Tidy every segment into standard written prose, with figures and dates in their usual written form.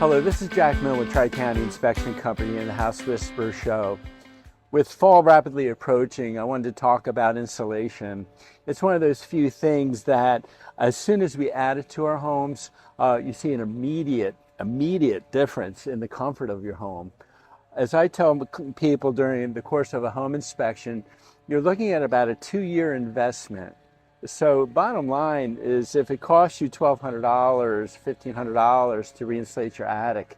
Hello, this is Jack Mill with Tri-County Inspection Company and the House Whisperer Show. With fall rapidly approaching, I wanted to talk about insulation. It's one of those few things that as soon as we add it to our homes, you see an immediate difference in the comfort of your home. As I tell people during the course of a home inspection, you're looking at about a 2-year investment. So bottom line is, if it costs you $1,200, $1,500 to reinsulate your attic,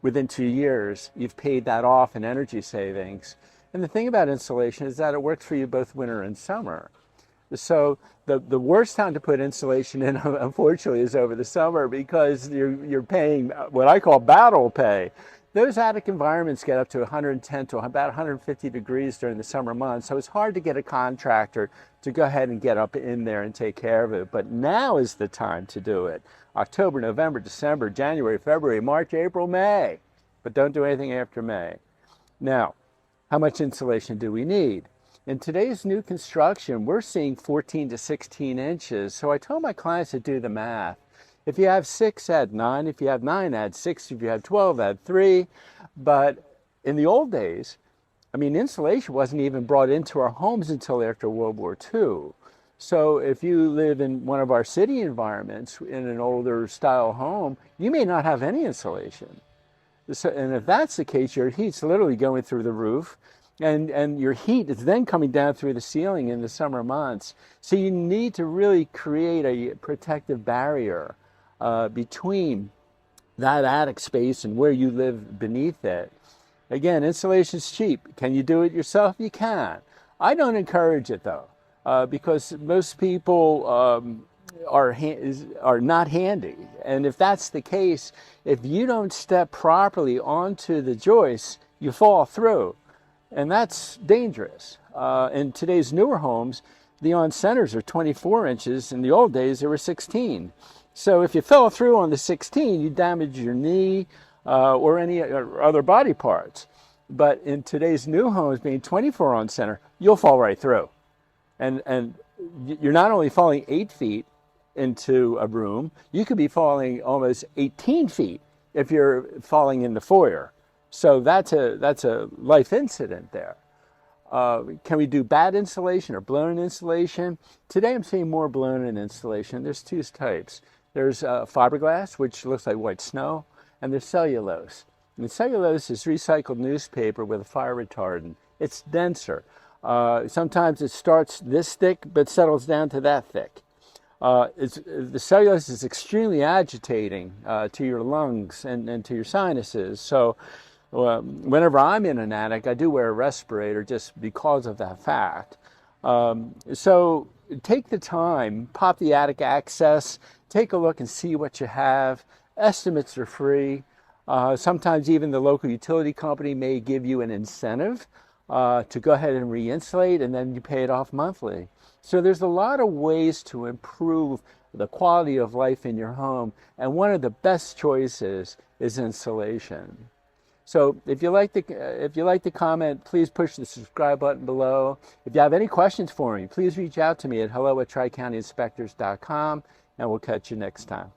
within 2 years, you've paid that off in energy savings. And the thing about insulation is that it works for you both winter and summer. So the worst time to put insulation in, unfortunately, is over the summer, because you're paying what I call battle pay. Those attic environments get up to 110 to about 150 degrees during the summer months, so it's hard to get a contractor to go ahead and get up in there and take care of it. But now is the time to do it. October, November, December, January, February, March, April, May. But don't do anything after May. Now, how much insulation do we need? In today's new construction, we're seeing 14 to 16 inches. So I told my clients to do the math. If you have 6, add 9. If you have 9, add 6. If you have 12, add 3. But in the old days, insulation wasn't even brought into our homes until after World War II. So if you live in one of our city environments in an older style home, you may not have any insulation. So, and if that's the case, your heat's literally going through the roof, and your heat is then coming down through the ceiling in the summer months. So you need to really create a protective barrier between that attic space and where you live beneath it. Again, insulation is cheap. Can you do it yourself? You can. I don't encourage it though, because most people are not handy. And if that's the case, if you don't step properly onto the joists, you fall through. And that's dangerous. In today's newer homes, the on-centers are 24 inches. In the old days, they were 16. So if you fell through on the 16, you damage your knee or any other body parts. But in today's new homes, being 24 on center, you'll fall right through. And you're not only falling 8 feet into a room, you could be falling almost 18 feet if you're falling in the foyer. So that's a life incident there. Can we do bad insulation or blown insulation? Today I'm seeing more blown insulation. There's 2 types. There's fiberglass, which looks like white snow, and there's cellulose. And cellulose is recycled newspaper with a fire retardant. It's denser. Sometimes it starts this thick but settles down to that thick. The cellulose is extremely agitating to your lungs and to your sinuses. So whenever I'm in an attic, I do wear a respirator just because of that fact. So take the time, pop the attic access, take a look and see what you have. Estimates are free. Sometimes even the local utility company may give you an incentive to go ahead and re-insulate, and then you pay it off monthly. So there's a lot of ways to improve the quality of life in your home, and one of the best choices is insulation. So if you like the comment, please push the subscribe button below. If you have any questions for me, please reach out to me at hello@tricountyinspectors.com, and we'll catch you next time.